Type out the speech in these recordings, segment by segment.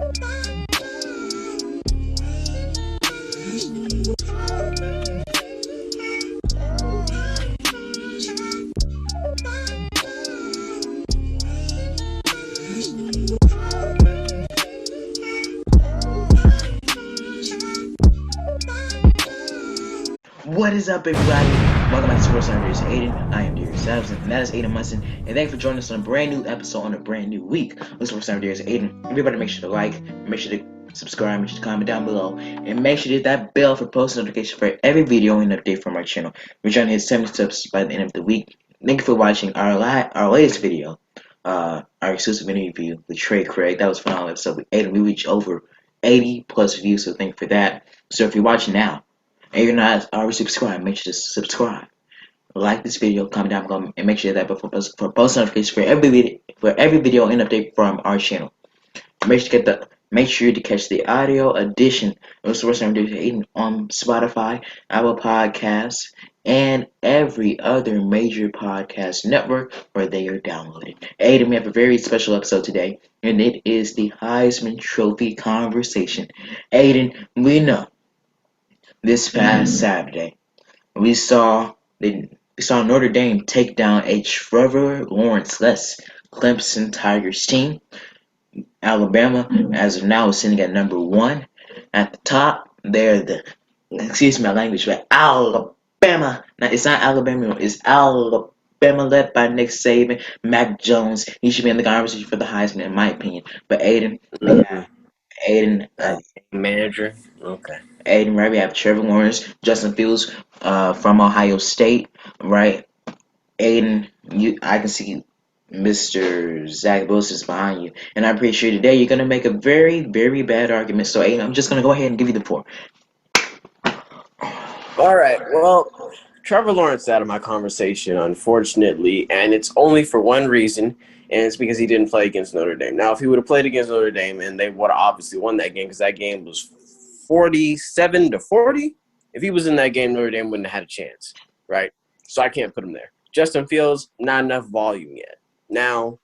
What is up, everybody? Welcome back to Sports Center. It's Aiden. I am Dear Sabs, and that is Aiden Munson. And thank you for joining us on a brand new episode on a brand new week. This Sports Center is Aiden. Everybody, make sure to like, make sure to subscribe, make sure to comment down below, and make sure to hit that bell for post notification for every video and update from our channel. We're trying to hit 70 subs by the end of the week. Thank you for watching our latest video, our exclusive interview with Trey Craig. That was a phenomenal episode with Aiden. We reached over 80 plus views, so thank you for that. So if you're watching now, and you're not already subscribed, make sure to subscribe. Like this video, comment down below, and make sure that for post notifications for every video and update from our channel. Make sure to catch the audio edition of Sports Center Aiden on Spotify, Apple Podcasts, and every other major podcast network where they are downloaded. Aiden, we have a very special episode today, and it is the Heisman Trophy conversation. Aiden, we know this past Saturday, we saw Notre Dame take down a Trevor Lawrence-less Clemson Tigers team. Alabama, as of now, is sitting at number 1. At the top, they're excuse my language, but Alabama. Now, it's not Alabama, it's Alabama, led by Nick Saban, Mac Jones. He should be in the conversation for the Heisman, in my opinion. But Aiden, manager. Okay. Aiden, right? We have Trevor Lawrence, Justin Fields, from Ohio State, right? Aiden, I can see Mr. Zach Wilson's behind you, and I'm pretty sure today you're gonna make a very, very bad argument. So, Aiden, I'm just gonna go ahead and give you the floor. All right. Well, Trevor Lawrence is out of my conversation, unfortunately, and it's only for one reason, and it's because he didn't play against Notre Dame. Now, if he would have played against Notre Dame, and they would have obviously won that game because that game was 47-40. If he was in that game, Notre Dame wouldn't have had a chance, right? So I can't put him there. Justin Fields, not enough volume yet. Now,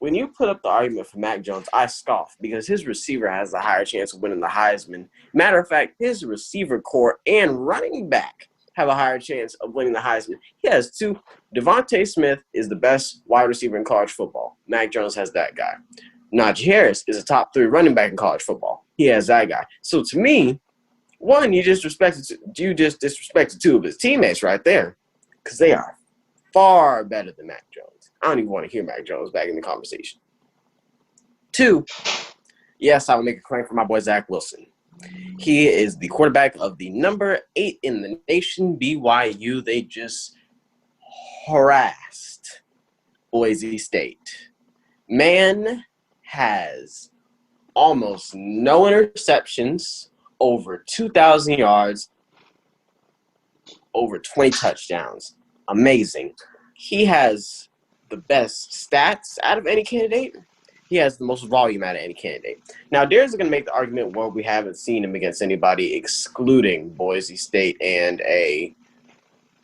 when you put up the argument for Mac Jones, I scoff because his receiver has a higher chance of winning the Heisman. Matter of fact, his receiver core and running back have a higher chance of winning the Heisman. He has 2. Devontae Smith is the best wide receiver in college football. Mac Jones has that guy. Najee Harris is a top 3 running back in college football. He has that guy. So to me, one, you just disrespected 2 of his teammates right there because they are far better than Mac Jones. I don't even want to hear Mac Jones back in the conversation. 2, yes, I will make a claim for my boy Zach Wilson. He is the quarterback of the number 8 in the nation, BYU. They just harassed Boise State. Man has almost no interceptions, over 2,000 yards, over 20 touchdowns. Amazing. He has the best stats out of any candidate. He has the most volume out of any candidate. Now, Darius is going to make the argument, well, we haven't seen him against anybody excluding Boise State and a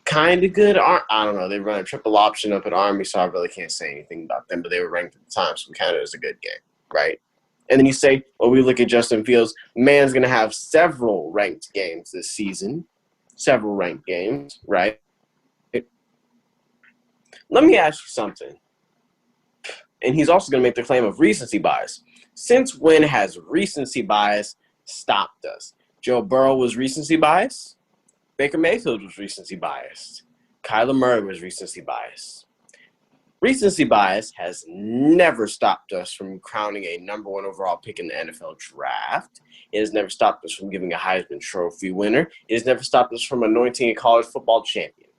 kind of good I don't know. They run a triple option up at Army, so I really can't say anything about them, but they were ranked at the time, so we counted it as a good game, right? And then you say, well, we look at Justin Fields. Man's going to have several ranked games this season. Several ranked games, right? Let me ask you something. And he's also going to make the claim of recency bias. Since when has recency bias stopped us? Joe Burrow was recency biased. Baker Mayfield was recency biased. Kyler Murray was recency biased. Recency bias has never stopped us from crowning a number 1 overall pick in the NFL draft. It has never stopped us from giving a Heisman Trophy winner. It has never stopped us from anointing a college football champion.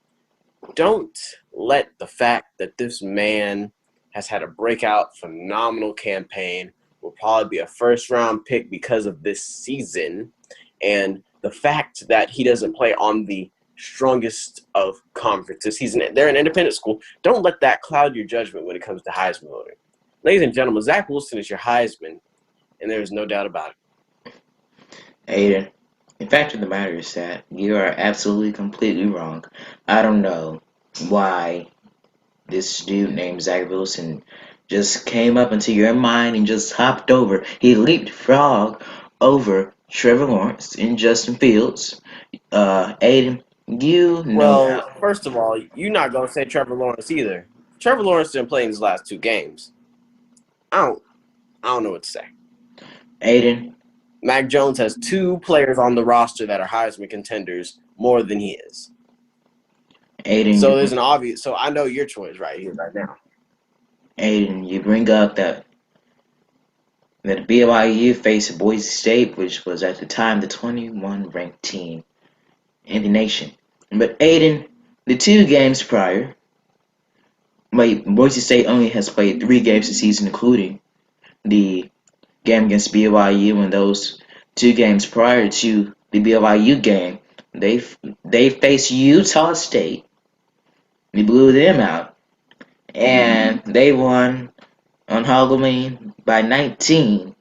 Don't let the fact that this man has had a breakout, phenomenal campaign, will probably be a first-round pick because of this season, and the fact that he doesn't play on the strongest of conferences. They're an independent school. Don't let that cloud your judgment when it comes to Heisman voting. Ladies and gentlemen, Zach Wilson is your Heisman, and there is no doubt about it. Aiden, the fact of the matter is that you are absolutely completely wrong. I don't know why this dude named Zach Wilson just came up into your mind and just hopped over. He leaped frog over Trevor Lawrence and Justin Fields. Aiden, you know Well, now. first of all, you're not gonna say Trevor Lawrence either. Trevor Lawrence didn't play in his last 2 games. I don't I don't know what to say. Aiden, Mac Jones has 2 players on the roster that are Heisman contenders more than he is. Aiden, So there's an obvious. So I know your choice right here, right now. You bring up that BYU faced Boise State, which was at the time the 21 ranked team in the nation. But Aiden, the 2 games prior, Boise State only has played 3 games this season, including the game against BYU, and those 2 games prior to the BYU game, they they faced Utah State. We blew them out, and they won on Halloween by 19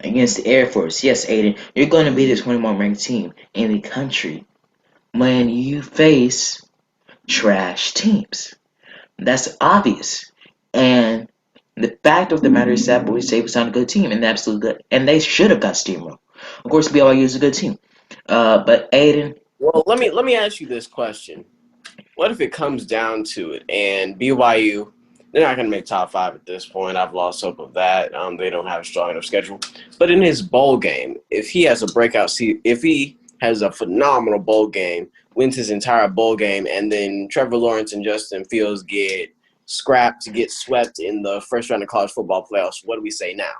against the Air Force. Yes, Aiden, you're going to be the 21 ranked team in the country when you face trash teams. That's obvious. And the fact of the matter is that Boise State was not a good team, and absolutely good, and they should have got steamrolled. Of course, BYU is a good team, but Aiden, Well, let me ask you this question: what if it comes down to it and BYU? They're not going to make top 5 at this point. I've lost hope of that. They don't have a strong enough schedule. But in his bowl game, if he has a breakout season, if he has a phenomenal bowl game, wins his entire bowl game, and then Trevor Lawrence and Justin Fields get scrapped, get swept in the first round of college football playoffs, what do we say now?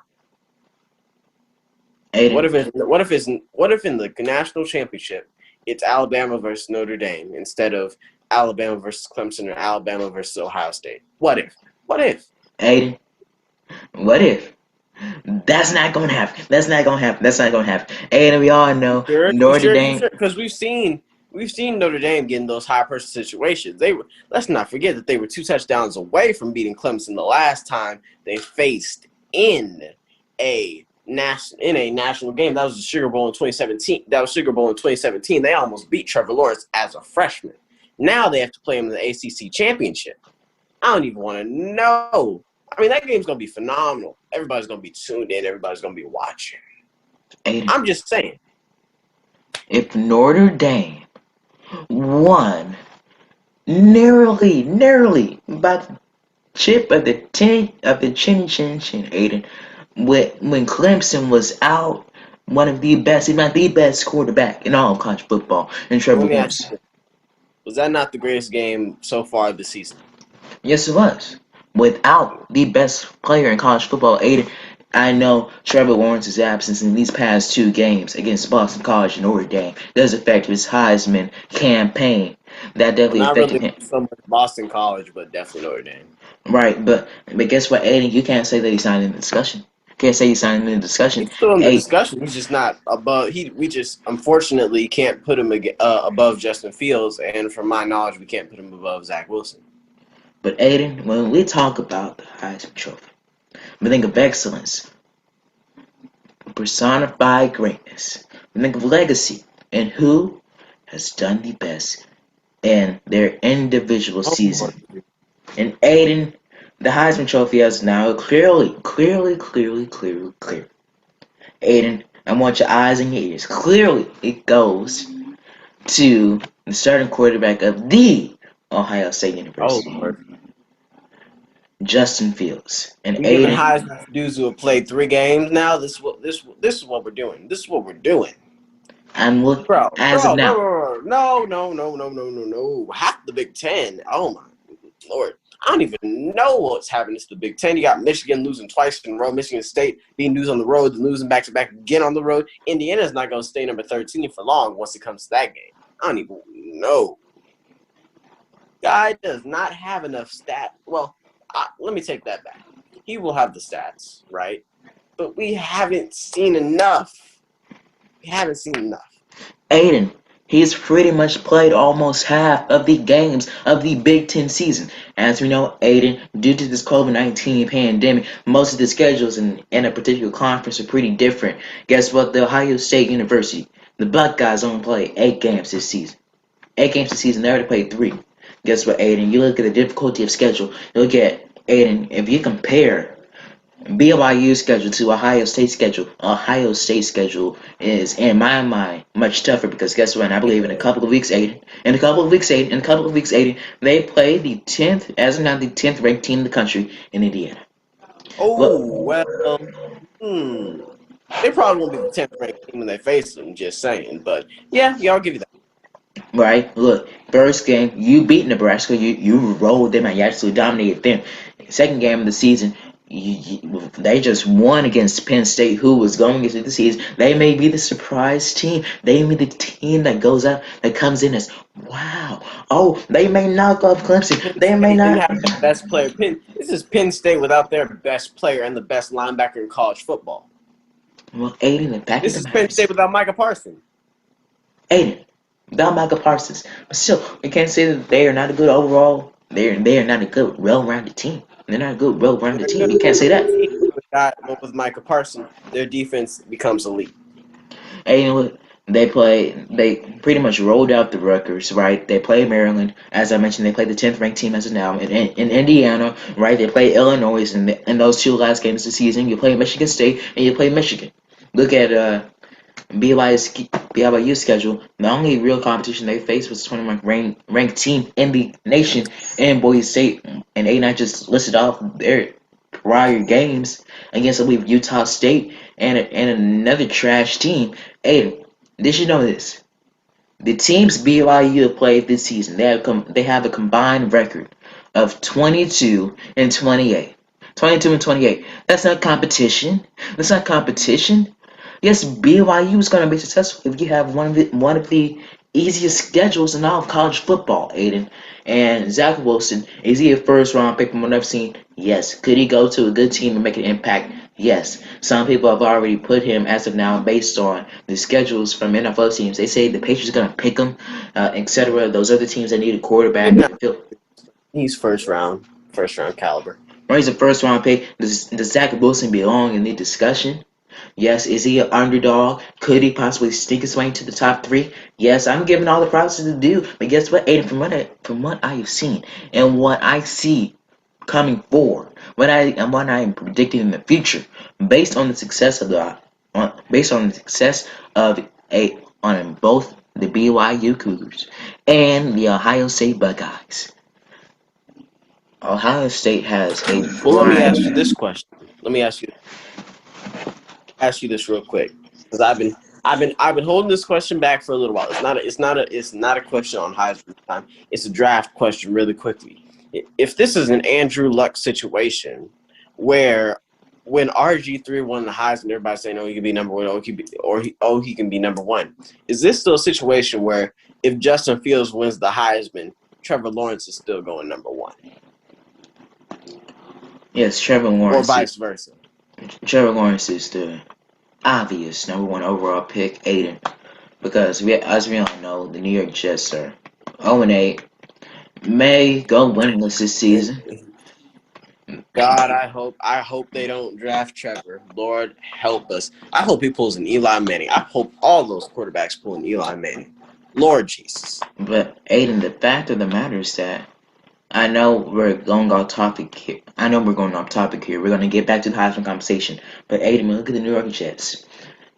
What Aiden, if in the national championship it's Alabama versus Notre Dame instead of Alabama versus Clemson or Alabama versus Ohio State? What if? What if? Aiden, what if? That's not gonna happen. That's not gonna happen. That's not gonna happen. And we all know Sure, you Notre sure, you Dame. sure? Because we've seen Notre Dame get in those high pressure situations. Let's not forget that they were 2 touchdowns away from beating Clemson the last time they faced in a national game. That was the Sugar Bowl in 2017. That was Sugar Bowl in 2017. They almost beat Trevor Lawrence as a freshman. Now they have to play him in the ACC championship. I don't even want to know. I mean, that game's gonna be phenomenal. Everybody's gonna be tuned in. Everybody's gonna be watching. Aiden, I'm just saying. if Notre Dame won narrowly by the chip of the chin, Aiden, when Clemson was out, one of the best, if not the best quarterback in all of college football, and Trevor Let me ask Lawrence. you this. Was that not the greatest game so far this season? Yes, it was. Without the best player in college football, Aiden, I know Trevor Lawrence's absence in these past 2 games against Boston College and Notre Dame does affect his Heisman campaign. That Well, definitely not affected really him. so much Boston College, but definitely Notre Dame. Right, but guess what, Aiden? You can't say that he's not in the discussion. You can't say he's not in the discussion. He's still in the Hey, discussion. He's just not above. We just unfortunately can't put him above Justin Fields, and from my knowledge, we can't put him above Zach Wilson. but Aiden, when we talk about the Heisman Trophy, we think of excellence, personified greatness. We think of legacy, and who has done the best in their individual Oh, season. And Aiden, the Heisman Trophy is now clear. Aiden, I want your eyes and your ears. Clearly, it goes to the starting quarterback of the Ohio State oh University, Lord. Justin Fields. And We giving Aiden, Heisman to dudes who have played 3 games now. This is what we're doing. This is what we're doing. I'm look Bro, as of bro, now. no. Half the Big Ten. Oh my Lord. I don't even know what's happening to the Big Ten. You got Michigan losing twice in a row, Michigan State being losing on the road, losing back to back again on the road. Indiana's not going to stay number 13 for long once it comes to that game. I don't even know. Guy does not have enough stat. Well, let me take that back. He will have the stats, right? But we haven't seen enough. We haven't seen enough. Aiden, he's pretty much played almost half of the games of the Big Ten season. As we know, Aiden, due to this COVID-19 pandemic, most of the schedules in a particular conference are pretty different. Guess what? The Ohio State University, the Buckeyes only played 8 games this season. 8 games this season, they already played 3. Guess what, Aiden? You look at the difficulty of schedule, you look at Aiden, if you compare BYU's schedule to Ohio State schedule is, in my mind, much tougher because guess what? I believe in a couple of weeks, Aiden, they play the 10th, as of now, the 10th ranked team in the country in Indiana. Oh, Look, well, hmm. They probably won't be the 10th ranked team when they face them, just saying. But yeah, I'll give you that. right? Look, first game, you beat Nebraska. You rolled them and you actually dominated them. Second game of the season, they just won against Penn State, who was going into the season. They may be the surprise team. They may be the team that goes out, that comes in as, wow. Oh, they may knock off Clemson. Penn They may State didn't not. have their best player. This is Penn State without their best player and the best linebacker in college football. Well, Aiden, the fact of This the is matter Penn is, State without Micah Parsons. Aiden, without Micah Parsons, but still, we can't say that they are not a good overall. They are not a good, well-rounded team. They're not a good, well-rounded They're a team. good You can't say overall that. team but with Micah Parsons, their defense becomes elite. And look, they pretty much rolled out the Rutgers, right? They play Maryland, as I mentioned. They play the 10th ranked team as of now in Indiana, right? They play Illinois in those two last games of the season. You play Michigan State and you play Michigan. Look at BYU's schedule. The only real competition they faced was the 21st ranked team in the nation, and Boise State. And they not just listed off their prior games against, I believe, Utah State and another trash team. Hey, did you know this? The teams BYU have played this season, they have a combined record of 22 and 28. 22 and 28. That's not competition. That's not competition. Yes, BYU is going to be successful if you have one of the easiest schedules in all of college football, Aiden. And Zach Wilson, is he a first round pick from what I've seen? Yes. Could he go to a good team and make an impact? Yes. Some people have already put him as of now based on the schedules from NFL teams. They say the Patriots are going to pick him, etc. Those other teams that need a quarterback. No, he's first round caliber. Or he's a first round pick. Does Zach Wilson belong in the discussion? Yes, is he an underdog? Could he possibly sneak his way into the top three? Yes, I'm giving all the props to do, but guess what, Aiden? From what I have seen and what I see coming forward, what I am predicting in the future, based on the success of based on the success of a on both the BYU Cougars and the Ohio State Buckeyes. Ohio State has a Well, let me ask bright. you this question. Let me ask you this real quick because I've been holding this question back for a little while. It's not a question on Heisman time. It's a draft question, really quickly. If this is an Andrew Luck situation, where when RG3 won the Heisman, everybody's saying, "Oh, he can be number one," he can be number one. Is this still a situation where if Justin Fields wins the Heisman, Trevor Lawrence is still going number one, Yes, Trevor or Lawrence. vice versa? Trevor Lawrence is the obvious number one overall pick, Aiden, because as we all know, the New York Jets are 0-8, may go winless this season. God, I hope they don't draft Trevor. Lord help us. I hope he pulls an Eli Manning. I hope all those quarterbacks pull an Eli Manning. Lord Jesus. But Aiden, the fact of the matter is that I know we're going off topic here. I know we're going off topic here. We're going to get back to the Heisman conversation. But Aiden, look at the New York Jets.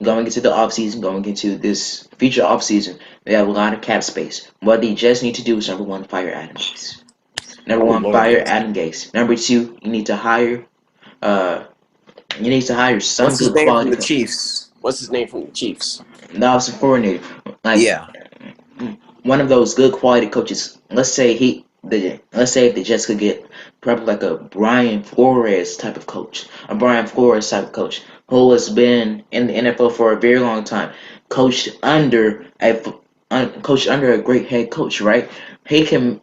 Going into the offseason, going into this future offseason, they have a lot of cap space. What they just need to do is number one, fire Adam Gase. Number Oh one, Lord, fire yes. Adam Gase. Number two, uh some What's his good name from quality the coach. Chiefs? What's his name from the Chiefs? The offensive coordinator, like Yeah. one of those good quality coaches. Let's say if the Jets could get probably like a Brian Flores type of coach, who has been in the NFL for a very long time, coached under a great head coach, right? He can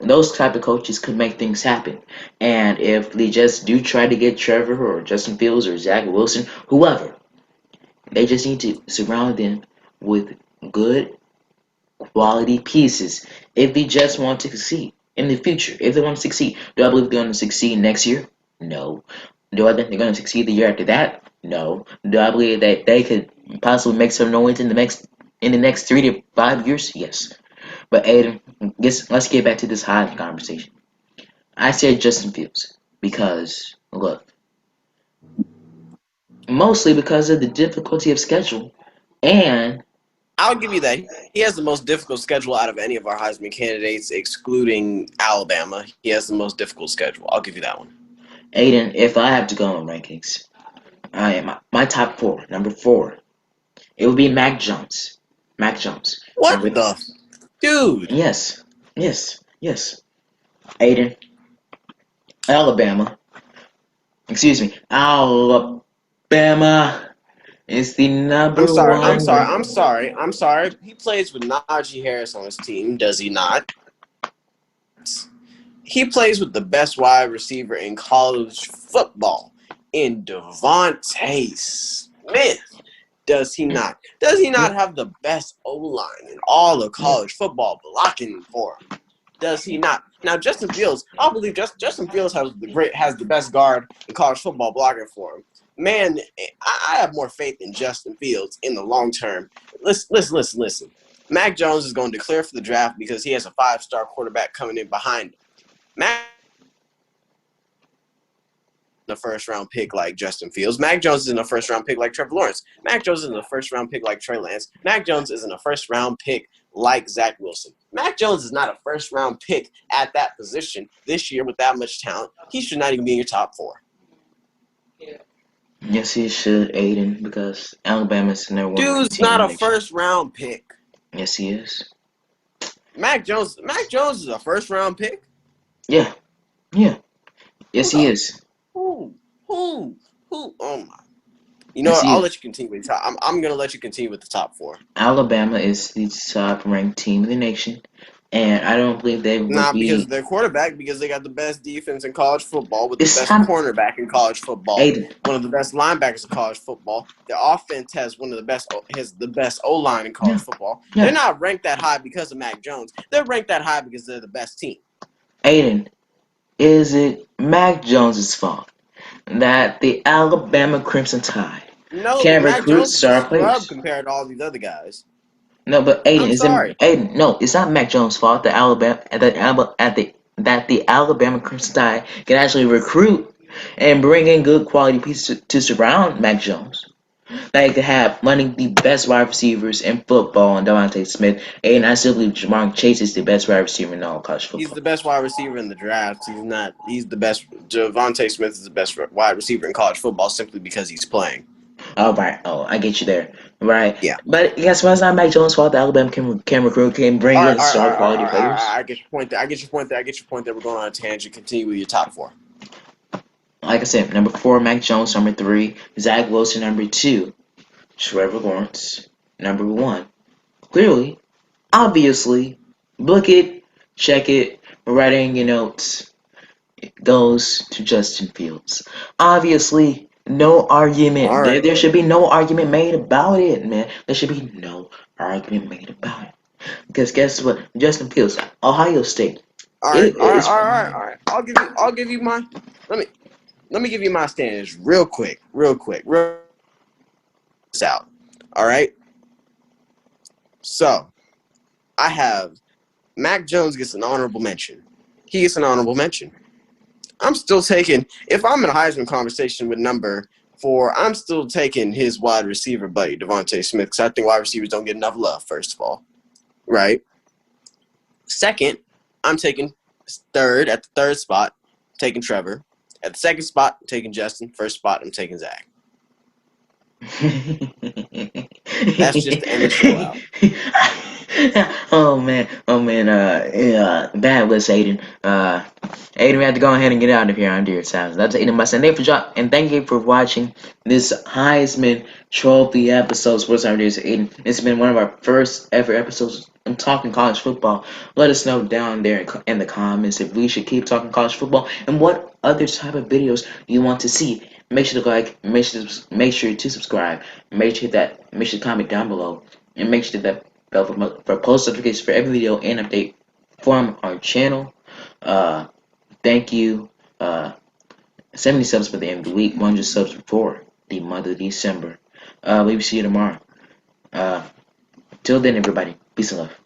Those type of coaches could make things happen. And if they just do try to get Trevor or Justin Fields or Zach Wilson, whoever, they just need to surround them with good quality pieces if they just want to succeed in the future. If they want to succeed, do I believe they're going to succeed next year? No. Do I think they're going to succeed the year after that? No. Do I believe that they could possibly make some noise in the next 3 to 5 years? Yes. But Aiden, let's get back to this Heisman conversation. I said Justin Fields. because, look, mostly because of the difficulty of schedule and I'll give you that. He has the most difficult schedule out of any of our Heisman candidates, excluding Alabama. He has the most difficult schedule. I'll give you that one. Aiden. If I have to go on rankings, I am my top four. Number four, it would be Mac Jones. Mac Jones. What Number the dude? yes, yes. Aiden, Alabama. Excuse me, Alabama is the I'm number sorry. I'm one. sorry. I'm sorry. I'm sorry. He plays with Najee Harris on his team, does he not? He plays with the best wide receiver in college football, in Devontae Smith. Does he not? Does he not have the best O-line in all of college football blocking for him? Does he not? Now, Justin Fields, I believe Justin Fields has the best guard in college football blocking for him. Man, I have more faith in Justin Fields in the long term. Listen. Mac Jones is going to declare for the draft because he has a 5-star quarterback coming in behind him. Mac a first-round pick like Justin Fields. Mac Jones isn't a first-round pick like Trevor Lawrence. Mac Jones isn't a first-round pick like Trey Lance. Mac Jones isn't a first-round pick like Zach Wilson. Mac Jones is not a first-round pick at that position this year with that much talent. He should not even be in your top four. Yes, he should, Aiden, because Alabama's the number one ranked Dude's team in not the a nation. first-round pick. Yes, he is. Mac Jones is a first-round pick? Yeah. Yes, Who he the? is. Who? Oh, my. You know Yes, what? he I'll is. let you continue with the top. I'm going to let you continue with the top four. Alabama is the top ranked team in the nation, and I don't believe they would Not because be. of their quarterback, because they got the best defense in college football with the It's best time, cornerback in college football, Aiden. one of the best linebackers in college football. Their offense has the best O line in college Yeah, football. They're yeah. not ranked that high because of Mac Jones. They're ranked that high because they're the best team. Aiden, is it Mac Jones's fault that the Alabama Crimson Tide No, can Mac recruit Jones is a star scrub players? compared to all these other guys. No, but Aiden, I'm is it sorry. Aiden? No, it's not Mac Jones' fault that the Alabama Crimson Tide can actually recruit and bring in good quality pieces to surround Mac Jones. They could have one of the best wide receivers in football in Devontae Smith, and I still believe Jamar Chase is the best wide receiver in all college He's football. the best wide receiver in the draft. He's not. He's the best. Devontae Smith is the best wide receiver in college football simply because he's playing. Oh, right. Oh, I get you there. Right. Yeah. But guess what? It's not Mac Jones' fault that Alabama can recruit, can bring All right, in all right, all star right, all right, quality all right, all players. right. I get your point there. I get your point there. I get your point there. We're going on a tangent. Continue with your top four. Like I said, number four, Mac Jones. Number three, Zach Wilson. Number two, Trevor Lawrence. Number one, clearly, obviously, book it, check it, writing your notes. Goes to Justin Fields. Obviously, no All argument. There, right. there should be no argument made about it, man. There should be no argument made about it. Because guess what? Justin Fields, Ohio State. All right. It All right. is All right. All right. I'll give you my. Let me. Let me give you my standards real quick. This out. All right. So I have Mac Jones gets an honorable mention. He gets an honorable mention. I'm still taking, if I'm in a Heisman conversation with number four, I'm still taking his wide receiver buddy, Devontae Smith, because I think wide receivers don't get enough love, first of all. Right? Second, I'm taking third, at the third spot, I'm taking Trevor. At the second spot, I'm taking Justin. First spot, I'm taking Zach. That's just to end the show out. oh man, yeah, bad list, Aiden. Aiden, we have to go ahead and get out of here under your sounds. That's Aiden Must and thank you for watching this Heisman Trophy episode. Sports Ideas, Aiden. It's been one of our first ever episodes. I'm talking college football. Let us know down there in the comments if we should keep talking college football and what other type of videos you want to see. Make sure to like, make sure to subscribe, make sure to comment down below, and make sure that bell for post notifications for every video and update from our channel. Thank you. 70 subs for the end of the week, 100 subs before the month of December. We will see you tomorrow. Till then, everybody, peace and love.